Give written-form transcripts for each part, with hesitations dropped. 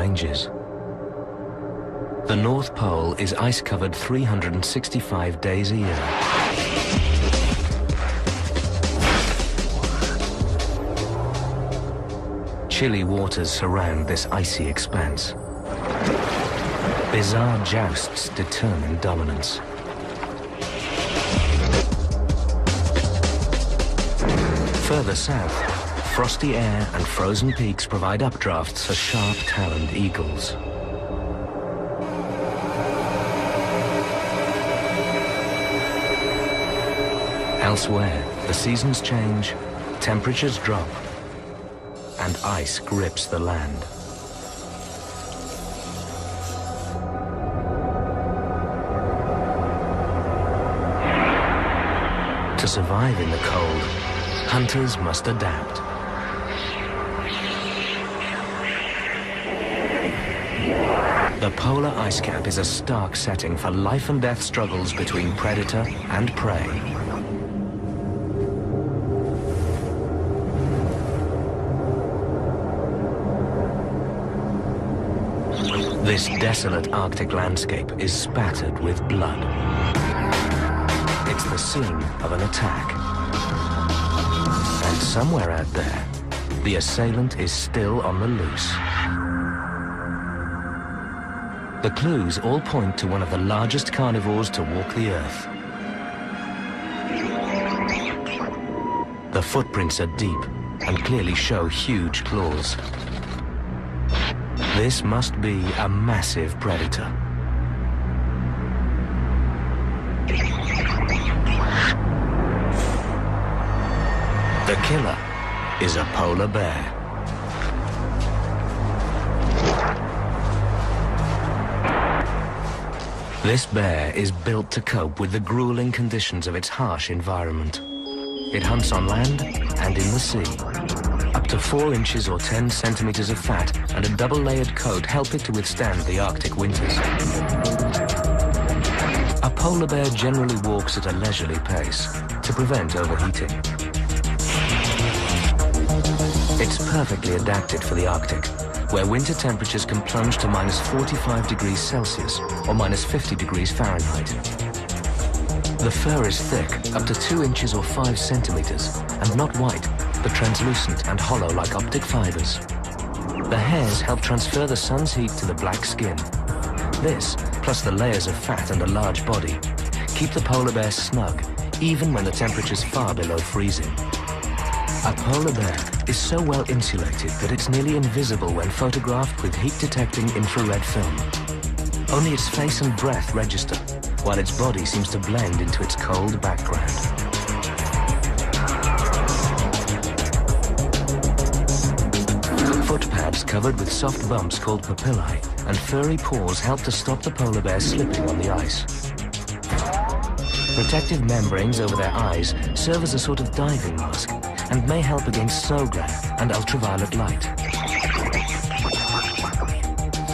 ranges. The North Pole is ice-covered 365 days a year. Chilly waters surround this icy expanse. Bizarre jousts determine dominance. Further south, frosty air and frozen peaks provide updrafts for sharp-taloned eagles. Elsewhere, the seasons change, temperatures drop, and ice grips the land. To survive in the cold, hunters must adapt. The polar ice cap is a stark setting for life and death struggles between predator and prey. This desolate Arctic landscape is spattered with blood. It's the scene of an attack. And somewhere out there, the assailant is still on the loose. The clues all point to one of the largest carnivores to walk the earth. The footprints are deep and clearly show huge claws. This must be a massive predator. The killer is a polar bear. This bear is built to cope with the grueling conditions of its harsh environment. It hunts on land and in the sea. Up to 4 inches or 10 centimeters of fat and a double-layered coat help it to withstand the Arctic winters. A polar bear generally walks at a leisurely pace to prevent overheating. It's perfectly adapted for the Arctic, where winter temperatures can plunge to minus 45 degrees Celsius or minus 50 degrees Fahrenheit. The fur is thick, up to 2 inches or 5 centimeters, and not white, but translucent and hollow like optic fibers. The hairs help transfer the sun's heat to the black skin. This, plus the layers of fat and a large body, keep the polar bear snug, even when the temperature's far below freezing. A polar bear is so well insulated that it's nearly invisible when photographed with heat-detecting infrared film. Only its face and breath register, while its body seems to blend into its cold background. Foot pads covered with soft bumps called papillae and furry paws help to stop the polar bear slipping on the ice. Protective membranes over their eyes serve as a sort of diving mask and may help against snow glare and ultraviolet light.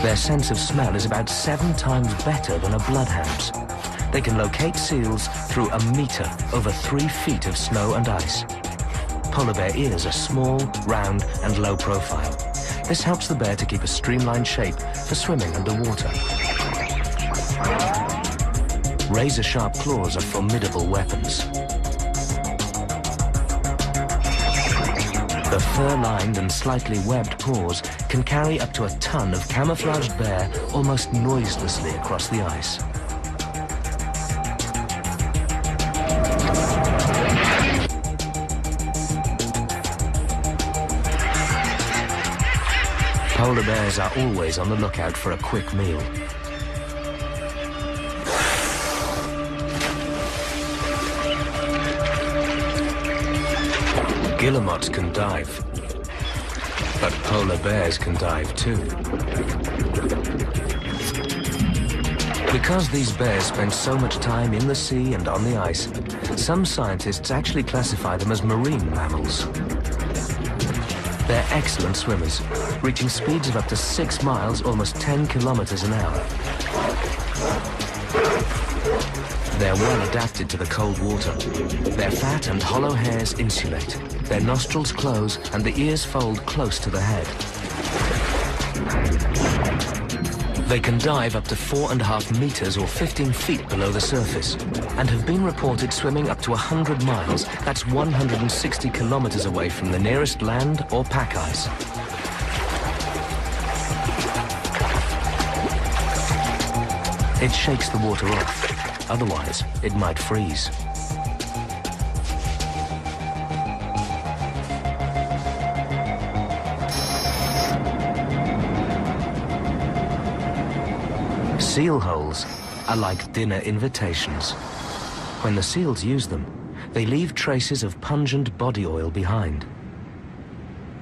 Their sense of smell is about 7 times better than a bloodhound's. They can locate seals through a meter over 3 feet of snow and ice. Polar bear ears are small, round, and low profile. This helps the bear to keep a streamlined shape for swimming underwater. Razor-sharp claws are formidable weapons. The fur-lined and slightly webbed paws can carry up to a ton of camouflaged bear almost noiselessly across the ice. Polar bears are always on the lookout for a quick meal. Guillemots can dive, but polar bears can dive too. Because these bears spend so much time in the sea and on the ice, some scientists actually classify them as marine mammals. They're excellent swimmers, reaching speeds of up to 6 miles, almost 10 kilometers an hour. They're well adapted to the cold water. Their fat and hollow hairs insulate. Their nostrils close and the ears fold close to the head. They can dive up to 4.5 meters or 15 feet below the surface and have been reported swimming up to 100 miles, that's 160 kilometers away from the nearest land or pack ice. It shakes the water off, otherwise it might freeze. Seal holes are like dinner invitations. When the seals use them, they leave traces of pungent body oil behind.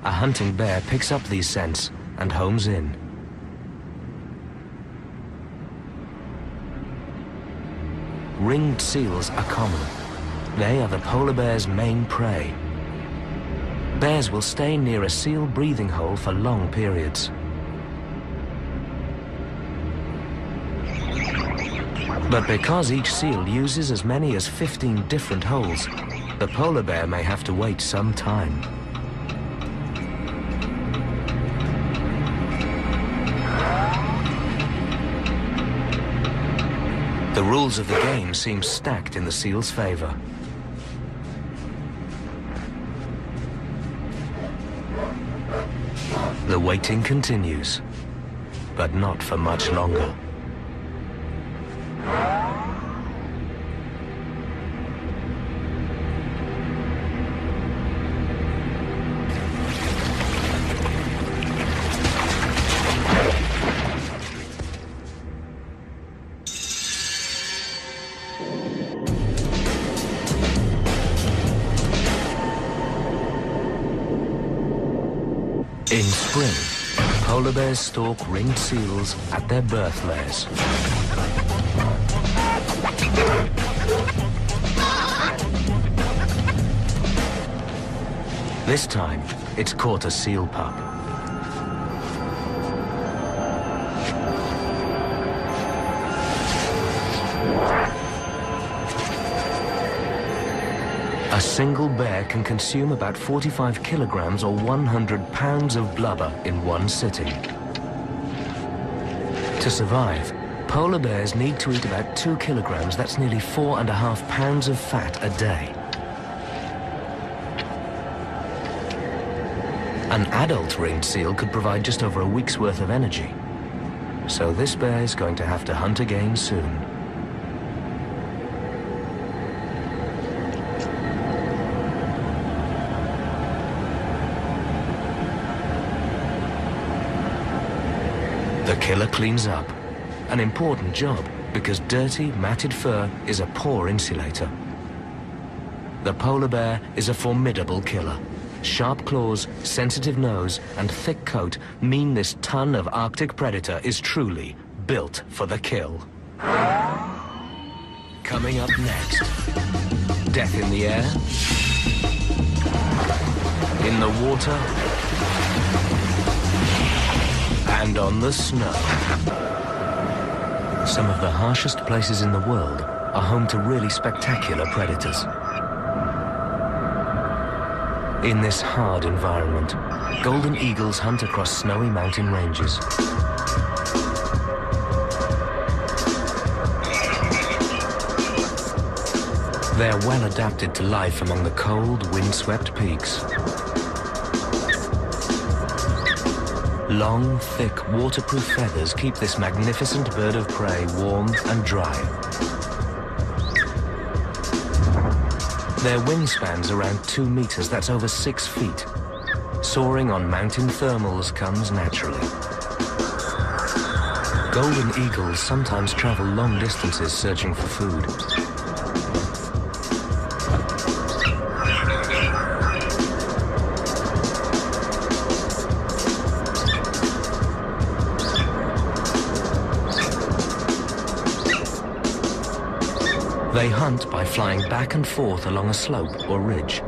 A hunting bear picks up these scents and homes in. Ringed seals are common. They are the polar bear's main prey. Bears will stay near a seal breathing hole for long periods. But because each seal uses as many as 15 different holes, the polar bear may have to wait some time. The rules of the game seem stacked in the seal's favor. The waiting continues, but not for much longer. In spring, polar bears stalk ringed seals at their birth lairs. This time, it's caught a seal pup. A single bear can consume about 45 kilograms or 100 pounds of blubber in one sitting. To survive, polar bears need to eat about 2 kilograms, that's nearly 4.5 pounds of fat a day. An adult ringed seal could provide just over a week's worth of energy. So this bear is going to have to hunt again soon. The killer cleans up. An important job, because dirty, matted fur is a poor insulator. The polar bear is a formidable killer. Sharp claws, sensitive nose, and thick coat mean this ton of Arctic predator is truly built for the kill. Coming up next, death in the air, in the water, and on the snow. Some of the harshest places in the world are home to really spectacular predators. In this hard environment, golden eagles hunt across snowy mountain ranges. They're well adapted to life among the cold, windswept peaks. Long, thick, waterproof feathers keep this magnificent bird of prey warm and dry. Their wingspan's around 2 meters, that's over 6 feet. Soaring on mountain thermals comes naturally. Golden eagles sometimes travel long distances searching for food. They hunt by flying back and forth along a slope or ridge.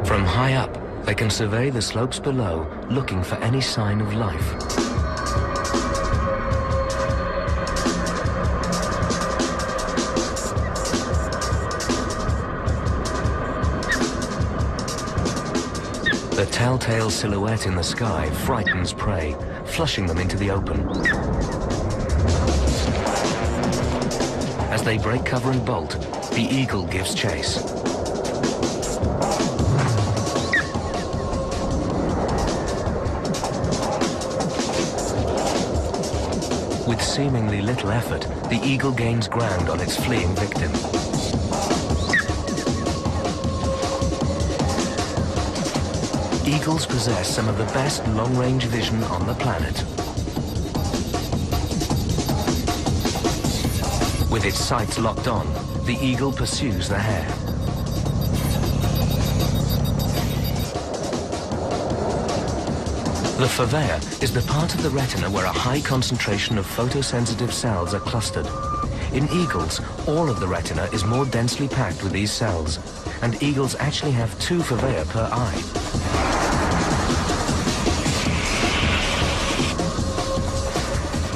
From high up, they can survey the slopes below, looking for any sign of life. telltale silhouette in the sky frightens prey, flushing them into the open. As they break cover and bolt, the eagle gives chase. With seemingly little effort, the eagle gains ground on its fleeing victim. Eagles possess some of the best long-range vision on the planet. With its sights locked on, the eagle pursues the hare. The fovea is the part of the retina where a high concentration of photosensitive cells are clustered. In eagles, all of the retina is more densely packed with these cells, and eagles actually have 2 fovea per eye.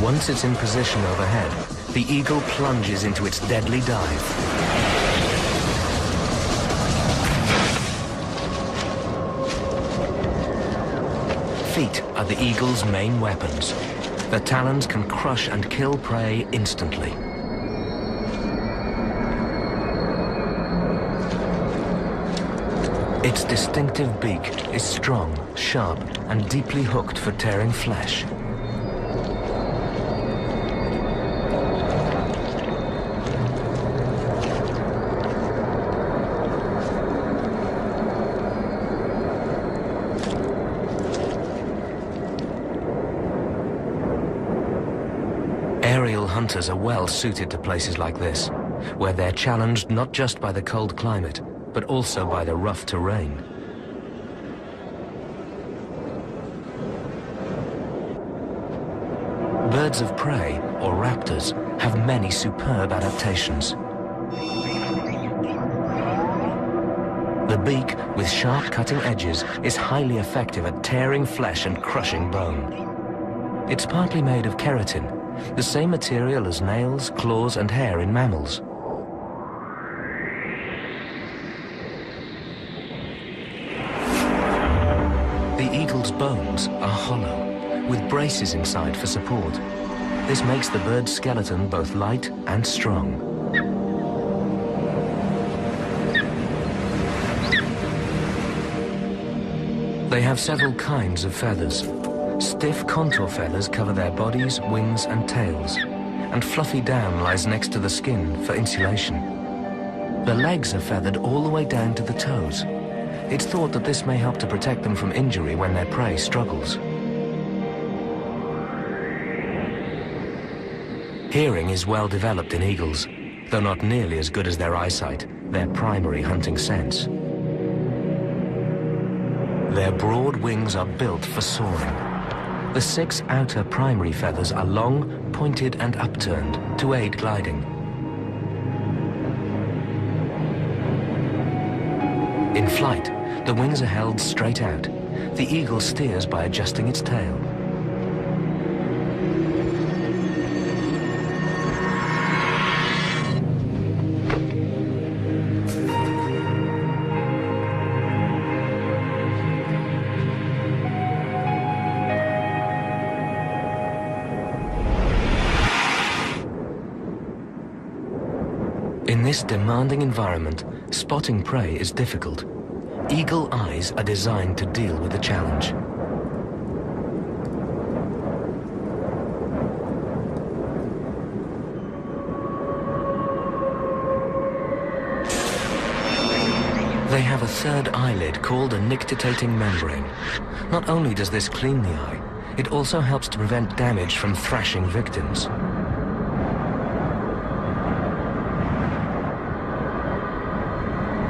Once it's in position overhead, the eagle plunges into its deadly dive. Feet are the eagle's main weapons. The talons can crush and kill prey instantly. Its distinctive beak is strong, sharp, and deeply hooked for tearing flesh. Aerial hunters are well suited to places like this, where they're challenged not just by the cold climate, but also by the rough terrain. Birds of prey, or raptors, have many superb adaptations. The beak, with sharp cutting edges, is highly effective at tearing flesh and crushing bone. It's partly made of keratin, the same material as nails, claws, and hair in mammals. The eagle's bones are hollow, with braces inside for support. This makes the bird's skeleton both light and strong. They have several kinds of feathers. Stiff contour feathers cover their bodies, wings, and tails, and fluffy down lies next to the skin for insulation. The legs are feathered all the way down to the toes. It's thought that this may help to protect them from injury when their prey struggles. Hearing is well developed in eagles, though not nearly as good as their eyesight, their primary hunting sense. Their broad wings are built for soaring. The 6 outer primary feathers are long, pointed, and upturned to aid gliding. In flight, the wings are held straight out. The eagle steers by adjusting its tail. In this demanding environment, spotting prey is difficult. Eagle eyes are designed to deal with the challenge. They have a third eyelid called a nictitating membrane. Not only does this clean the eye, it also helps to prevent damage from thrashing victims.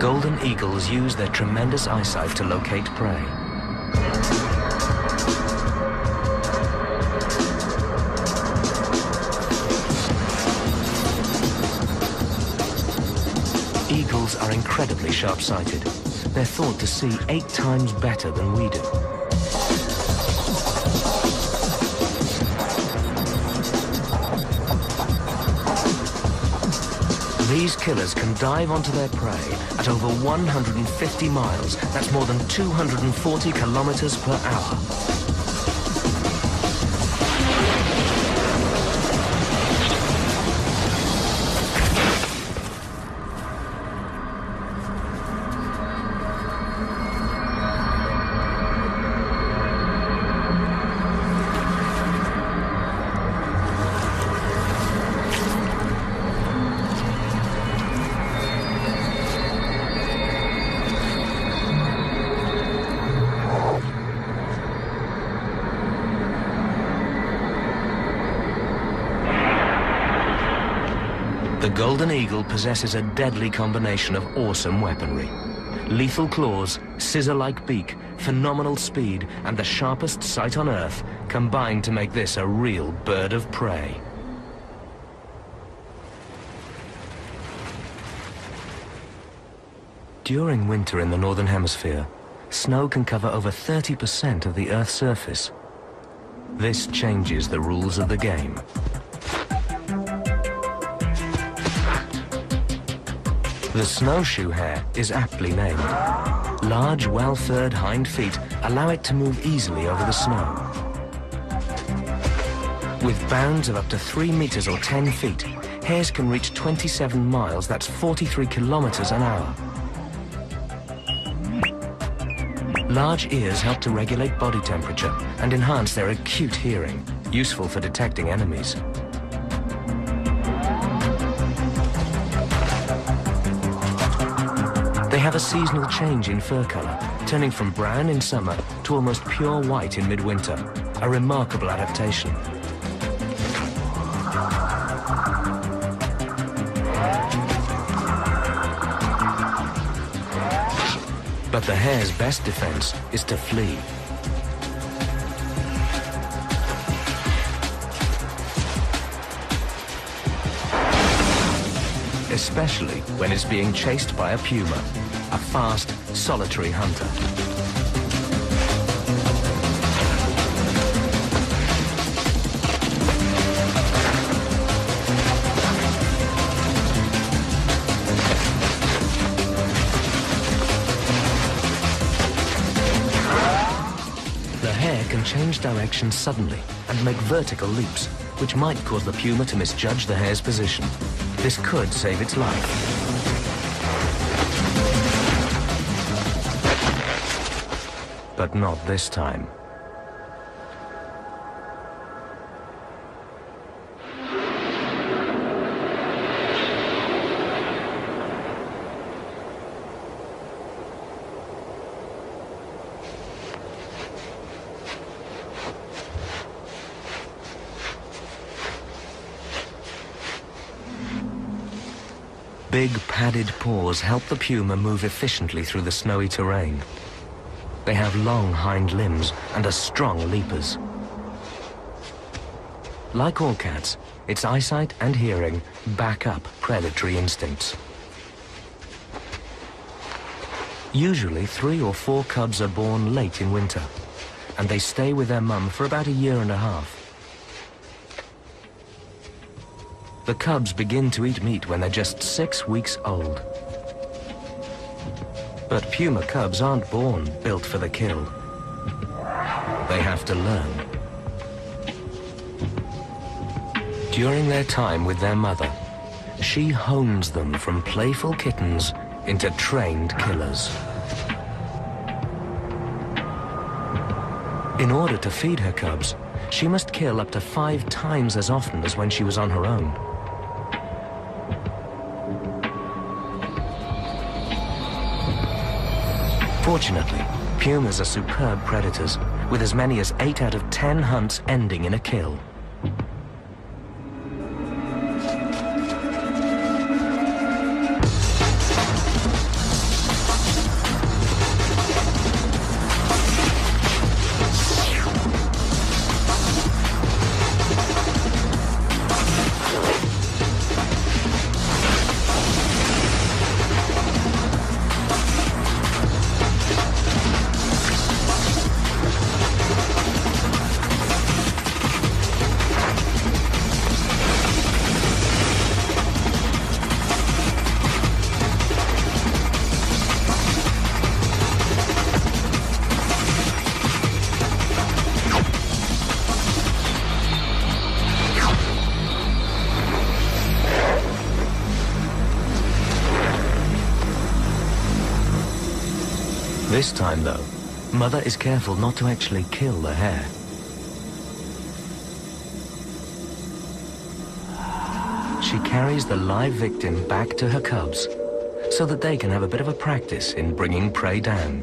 Golden eagles use their tremendous eyesight to locate prey. Eagles are incredibly sharp-sighted. They're thought to see 8 times better than we do. These killers can dive onto their prey at over 150 miles. That's more than 240 kilometers per hour. The golden eagle possesses a deadly combination of awesome weaponry. Lethal claws, scissor-like beak, phenomenal speed, and the sharpest sight on Earth combine to make this a real bird of prey. During winter in the Northern Hemisphere, snow can cover over 30% of the Earth's surface. This changes the rules of the game. The snowshoe hare is aptly named. Large, well-furred hind feet allow it to move easily over the snow. With bounds of up to 3 meters or 10 feet, hares can reach 27 miles, that's 43 kilometers an hour. Large ears help to regulate body temperature and enhance their acute hearing, useful for detecting enemies. They have a seasonal change in fur color, turning from brown in summer to almost pure white in midwinter, a remarkable adaptation. But the hare's best defense is to flee. Especially when it's being chased by a puma, a fast, solitary hunter. The hare can change direction suddenly and make vertical leaps, which might cause the puma to misjudge the hare's position. This could save its life. But not this time. Big padded paws help the puma move efficiently through the snowy terrain. They have long hind limbs and are strong leapers. Like all cats, its eyesight and hearing back up predatory instincts. Usually 3 or 4 cubs are born late in winter, and they stay with their mum for about a year and a half. The cubs begin to eat meat when they're just 6 weeks old. But puma cubs aren't born built for the kill. They have to learn. During their time with their mother, she hones them from playful kittens into trained killers. In order to feed her cubs, she must kill up to 5 times as often as when she was on her own. Fortunately, pumas are superb predators, with as many as 8 out of 10 hunts ending in a kill. This time, though, Mother is careful not to actually kill the hare. She carries the live victim back to her cubs so that they can have a bit of a practice in bringing prey down.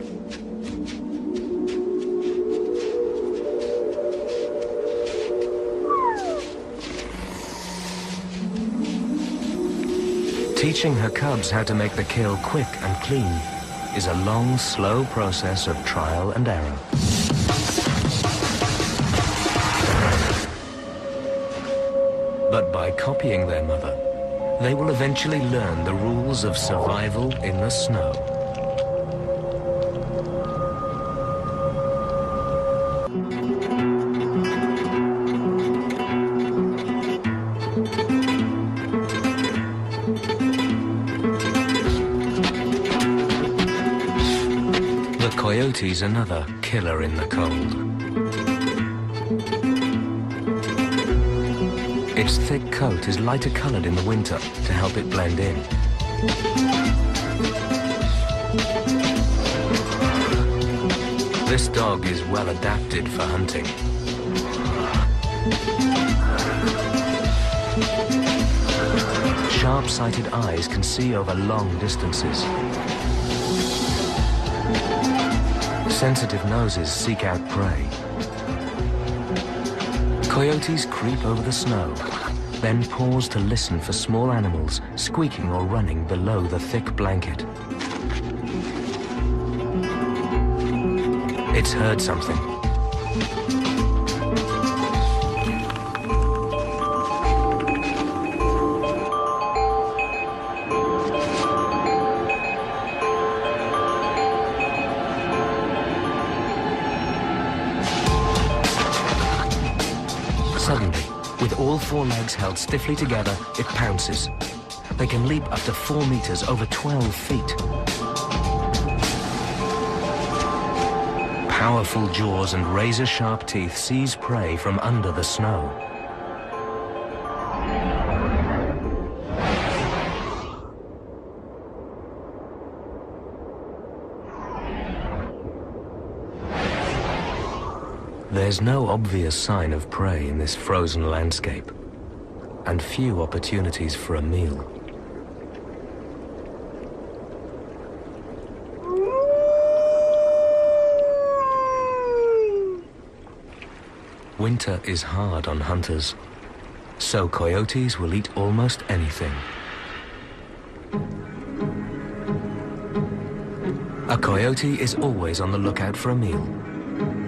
Teaching her cubs how to make the kill quick and clean is a long, slow process of trial and error. But by copying their mother, they will eventually learn the rules of survival in the snow. The coyote's another killer in the cold. Its thick coat is lighter colored in the winter to help it blend in. This dog is well adapted for hunting. Sharp-sighted eyes can see over long distances. Sensitive noses seek out prey. Coyotes creep over the snow, then pause to listen for small animals squeaking or running below the thick blanket. It's heard something. Suddenly, with all four legs held stiffly together, it pounces. They can leap up to 4 meters over 12 feet. Powerful jaws and razor-sharp teeth seize prey from under the snow. There's no obvious sign of prey in this frozen landscape, and few opportunities for a meal. Winter is hard on hunters, so coyotes will eat almost anything. A coyote is always on the lookout for a meal.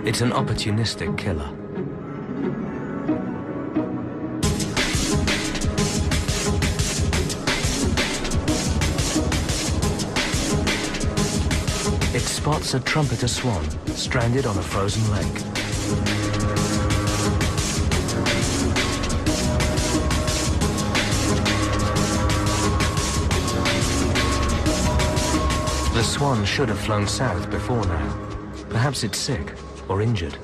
It's an opportunistic killer. It spots a trumpeter swan stranded on a frozen lake. The swan should have flown south before now. Perhaps it's sick or injured.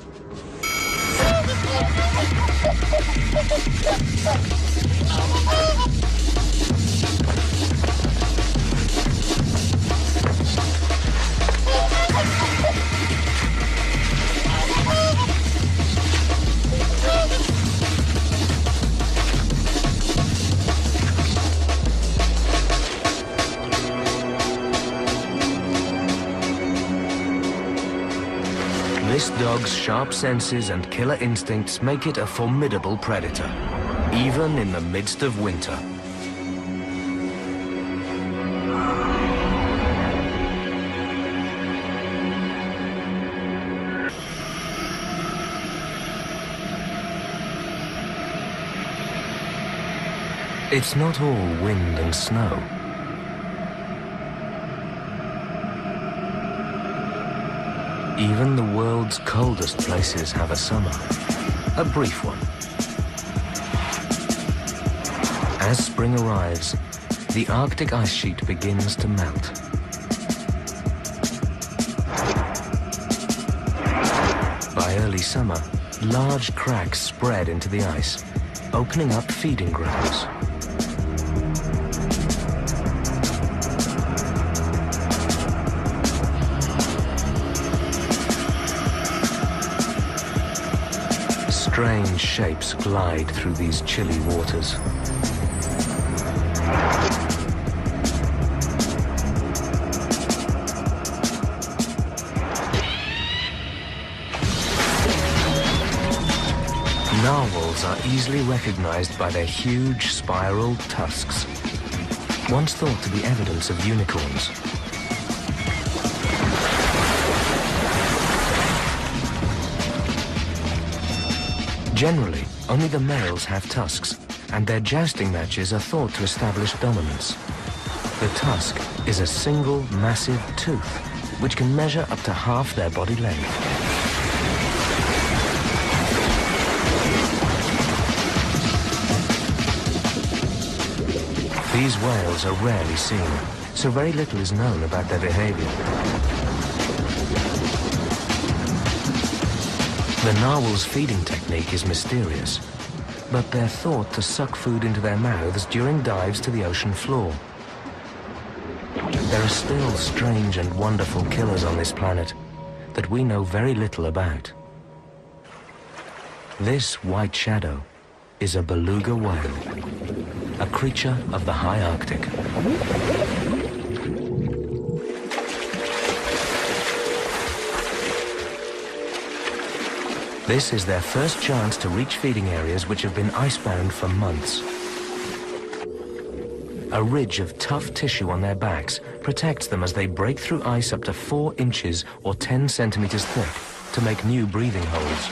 This dog's sharp senses and killer instincts make it a formidable predator, even in the midst of winter. It's not all wind and snow. Even the world's coldest places have a summer, a brief one. As spring arrives, the Arctic ice sheet begins to melt. By early summer, large cracks spread into the ice, opening up feeding grounds. strange shapes glide through these chilly waters. Narwhals are easily recognized by their huge spiral tusks, once thought to be evidence of unicorns. Generally, only the males have tusks, and their jousting matches are thought to establish dominance. The tusk is a single massive tooth, which can measure up to half their body length. These whales are rarely seen, so very little is known about their behavior. The narwhal's feeding technique is mysterious, but they're thought to suck food into their mouths during dives to the ocean floor. There are still strange and wonderful killers on this planet that we know very little about. This white shadow is a beluga whale, a creature of the high Arctic. This is their first chance to reach feeding areas which have been icebound for months. A ridge of tough tissue on their backs protects them as they break through ice up to 4 inches or 10 centimeters thick to make new breathing holes.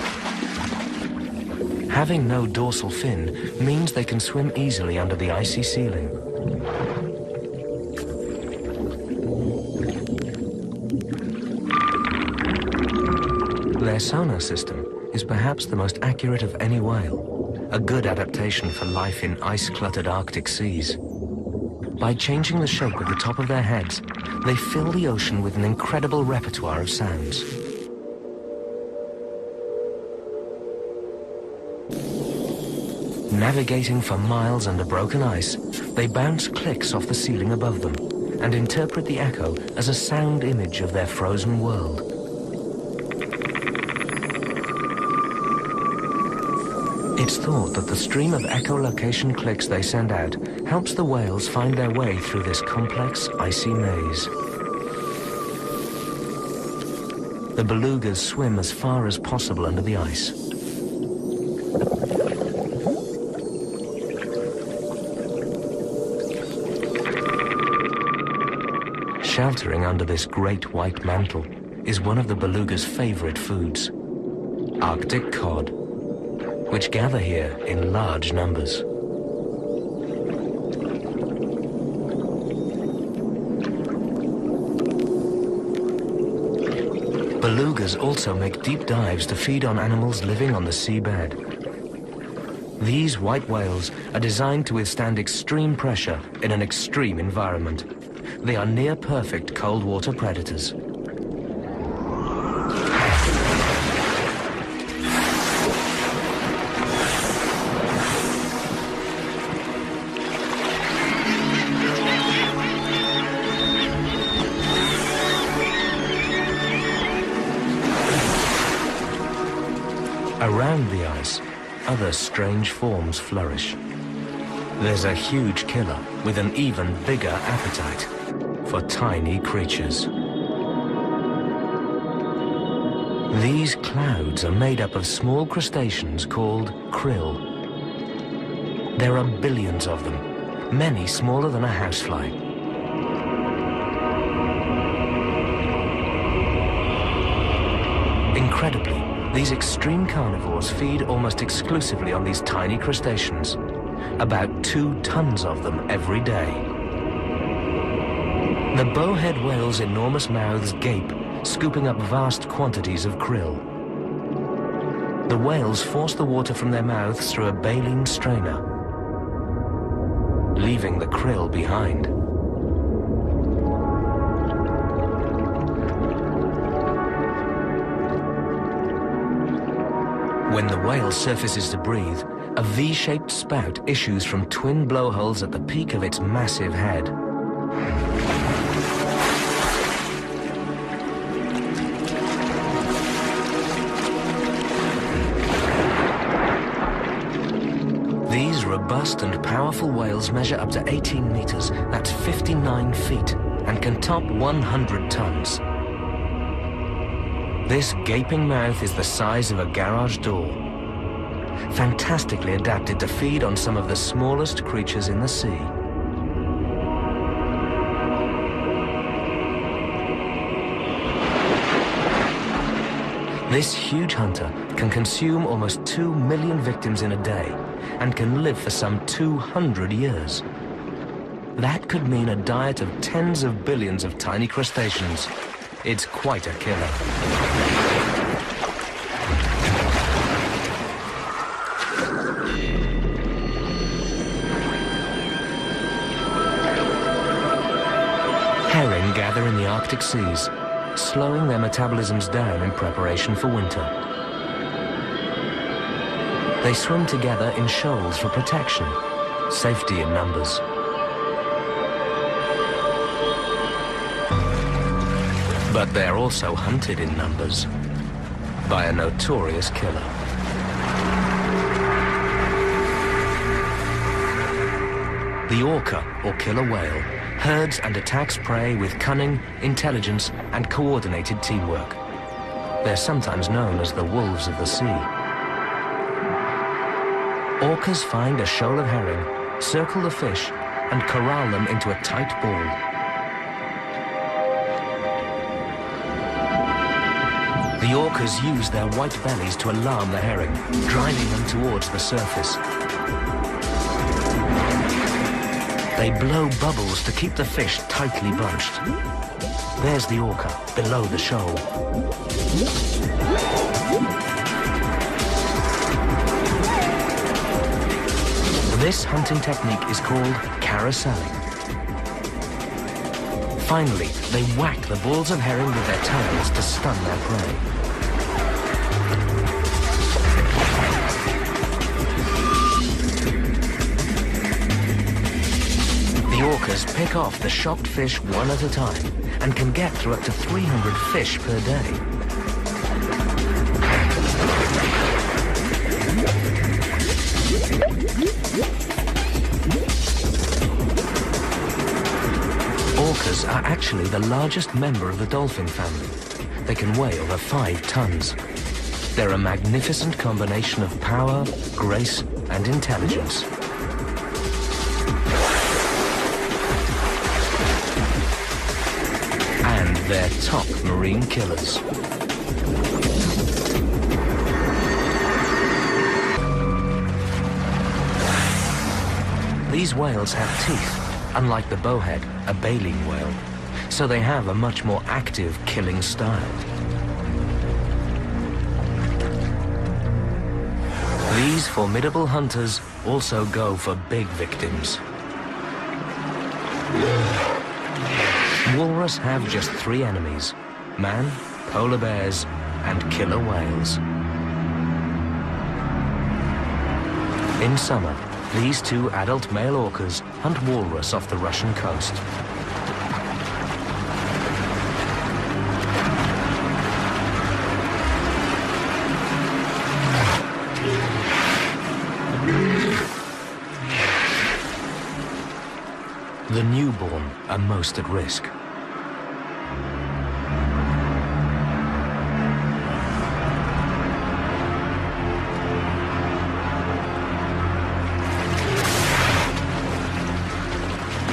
Having no dorsal fin means they can swim easily under the icy ceiling. Their sonar system is perhaps the most accurate of any whale, a good adaptation for life in ice-cluttered Arctic seas. By changing the shape of the top of their heads, they fill the ocean with an incredible repertoire of sounds. Navigating for miles under broken ice, they bounce clicks off the ceiling above them and interpret the echo as a sound image of their frozen world. It's thought that the stream of echolocation clicks they send out helps the whales find their way through this complex, icy maze. The belugas swim as far as possible under the ice. Sheltering under this great white mantle is one of the beluga's favorite foods, Arctic cod, which gather here in large numbers. Belugas also make deep dives to feed on animals living on the seabed. These white whales are designed to withstand extreme pressure in an extreme environment. They are near-perfect cold water predators. Around the ice, other strange forms flourish. There's a huge killer with an even bigger appetite for tiny creatures. These clouds are made up of small crustaceans called krill. There are billions of them, many smaller than a housefly. Incredibly, these extreme carnivores feed almost exclusively on these tiny crustaceans, about 2 tons of them every day. The bowhead whale's enormous mouths gape, scooping up vast quantities of krill. The whales force the water from their mouths through a baleen strainer, leaving the krill behind. When the whale surfaces to breathe, a V-shaped spout issues from twin blowholes at the peak of its massive head. robust and powerful whales measure up to 18 meters, that's 59 feet, and can top 100 tons. This gaping mouth is the size of a garage door, fantastically adapted to feed on some of the smallest creatures in the sea. This huge hunter can consume almost 2 million victims in a day and can live for some 200 years. That could mean a diet of tens of billions of tiny crustaceans. It's quite a killer. Herring gather in the Arctic seas, slowing their metabolisms down in preparation for winter. They swim together in shoals for protection, safety in numbers. But they're also hunted in numbers by a notorious killer. The orca, or killer whale, herds and attacks prey with cunning, intelligence, and coordinated teamwork. They're sometimes known as the wolves of the sea. Orcas find a shoal of herring, circle the fish, and corral them into a tight ball. The orcas use their white bellies to alarm the herring, driving them towards the surface. They blow bubbles to keep the fish tightly bunched. There's the orca, below the shoal. This hunting technique is called carouseling. Finally, they whack the balls of herring with their tails to stun their prey. The orcas pick off the shocked fish one at a time and can get through up to 300 fish per day. Orcas are actually the largest member of the dolphin family. They can weigh over 5 tons. They're a magnificent combination of power, grace, and intelligence. And they're top marine killers. These whales have teeth, unlike the bowhead, a baleen whale, so they have a much more active killing style. These formidable hunters also go for big victims. Walrus have just 3 enemies: man, polar bears, and killer whales. In summer, these 2 adult male orcas hunt walrus off the Russian coast. The newborn are most at risk.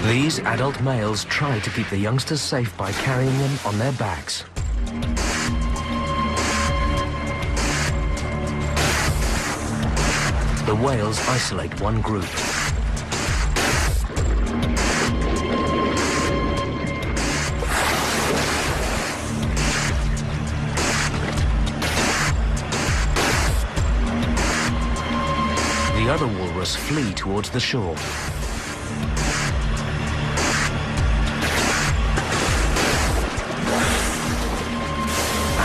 These adult males try to keep the youngsters safe by carrying them on their backs. The whales isolate one group. The other walrus flee towards the shore.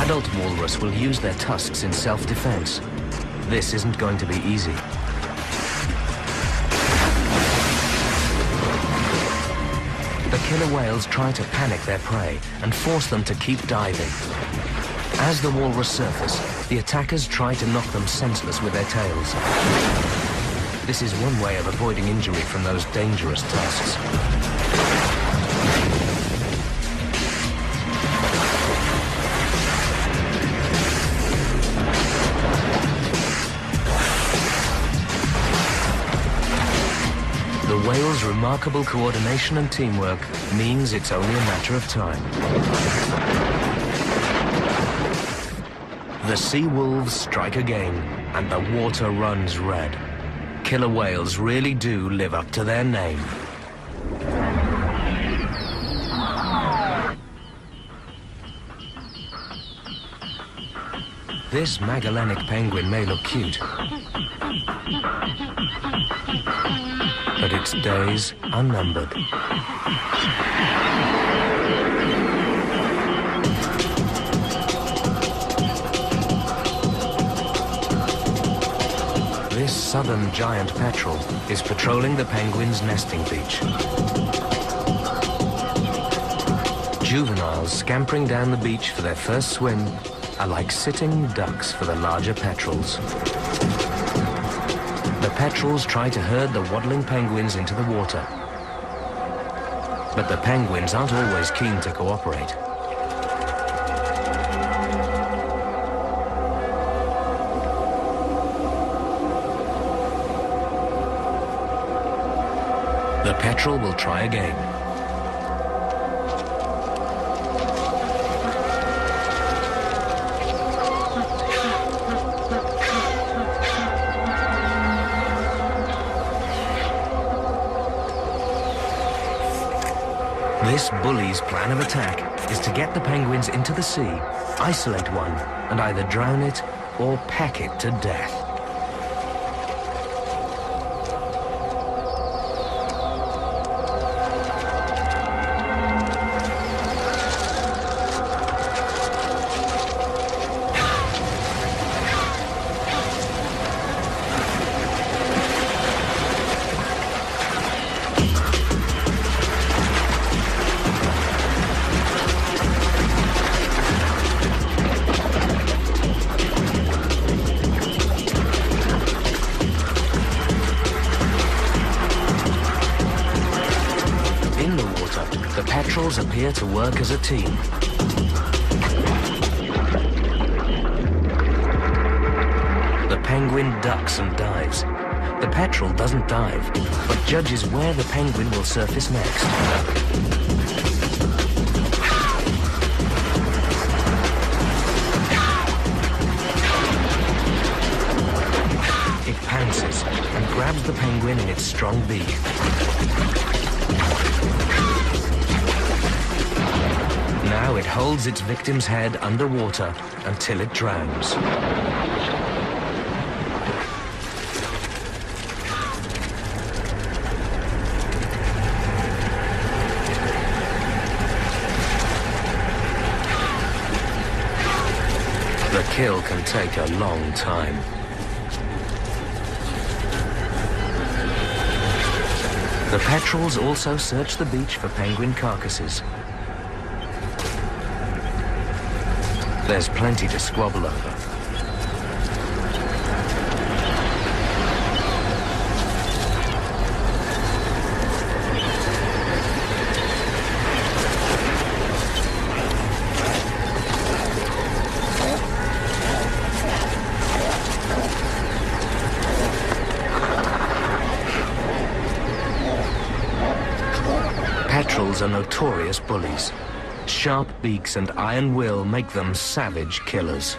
Adult walrus will use their tusks in self-defense. This isn't going to be easy. The killer whales try to panic their prey and force them to keep diving. As the walrus surface, the attackers try to knock them senseless with their tails. This is one way of avoiding injury from those dangerous tusks. The whale's remarkable coordination and teamwork means it's only a matter of time. The sea wolves strike again, and the water runs red. Killer whales really do live up to their name. This Magellanic penguin may look cute, but its days are numbered. This southern giant petrel is patrolling the penguin's nesting beach. Juveniles scampering down the beach for their first swim are like sitting ducks for the larger petrels. The petrels try to herd the waddling penguins into the water. But the penguins aren't always keen to cooperate. The petrel will try again. This bully's plan of attack is to get the penguins into the sea, isolate one, and either drown it or peck it to death. Appear to work as a team. The penguin ducks and dives. The petrel doesn't dive, but judges where the penguin will surface next. It pounces and grabs the penguin in its strong beak. Now it holds its victim's head underwater until it drowns. The kill can take a long time. The petrels also search the beach for penguin carcasses. There's plenty to squabble over. Petrels are notorious bullies. Sharp beaks and iron will make them savage killers.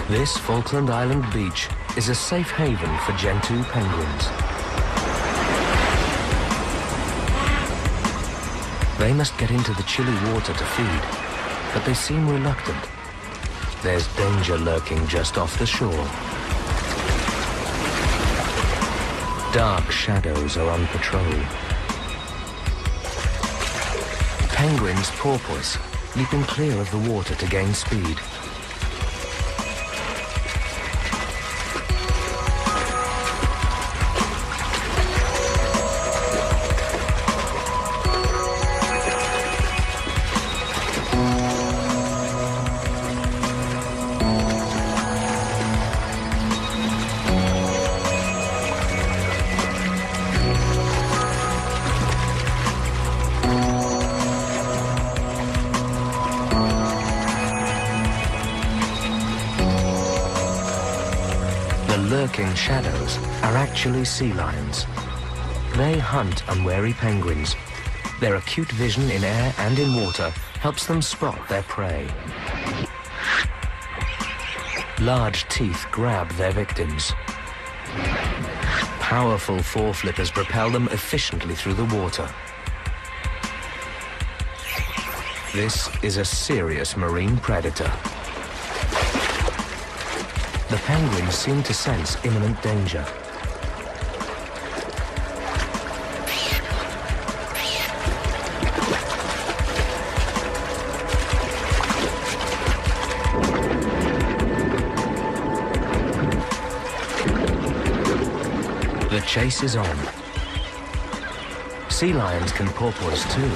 This Falkland Island beach is a safe haven for Gentoo penguins. They must get into the chilly water to feed, but they seem reluctant. There's danger lurking just off the shore. Dark shadows are on patrol. Penguins porpoise, leaping clear of the water to gain speed. lurking shadows are actually sea lions. They hunt unwary penguins. Their acute vision in air and in water helps them spot their prey. Large teeth grab their victims. Powerful foreflippers propel them efficiently through the water. This is a serious marine predator. The penguins seem to sense imminent danger. The chase is on. Sea lions can porpoise too.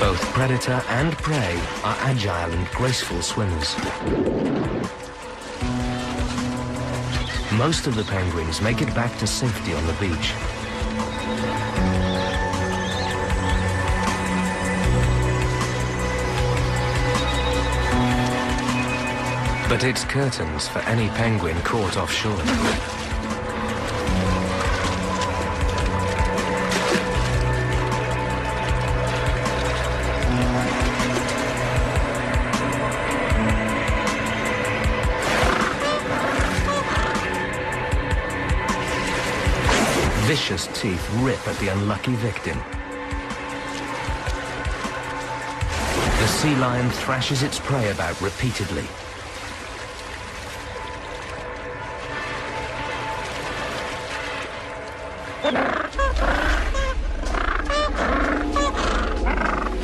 Both predator and prey are agile and graceful swimmers. Most of the penguins make it back to safety on the beach. But it's curtains for any penguin caught offshore. Vicious teeth rip at the unlucky victim. The sea lion thrashes its prey about repeatedly.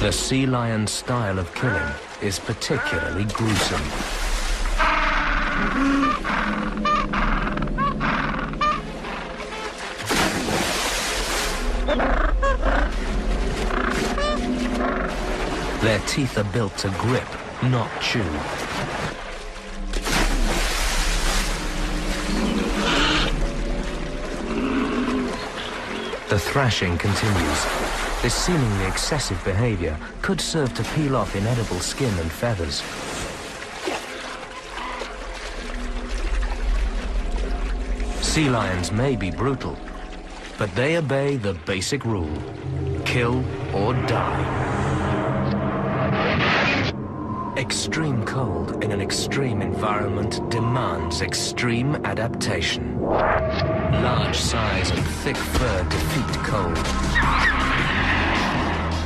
The sea lion's style of killing is particularly gruesome. Their teeth are built to grip, not chew. The thrashing continues. This seemingly excessive behavior could serve to peel off inedible skin and feathers. Sea lions may be brutal, but they obey the basic rule: kill or die. Extreme cold in an extreme environment demands extreme adaptation. Large size and thick fur defeat cold.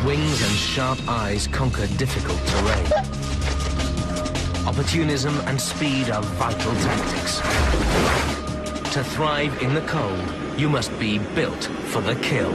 Wings and sharp eyes conquer difficult terrain. Opportunism and speed are vital tactics. To thrive in the cold, you must be built for the kill.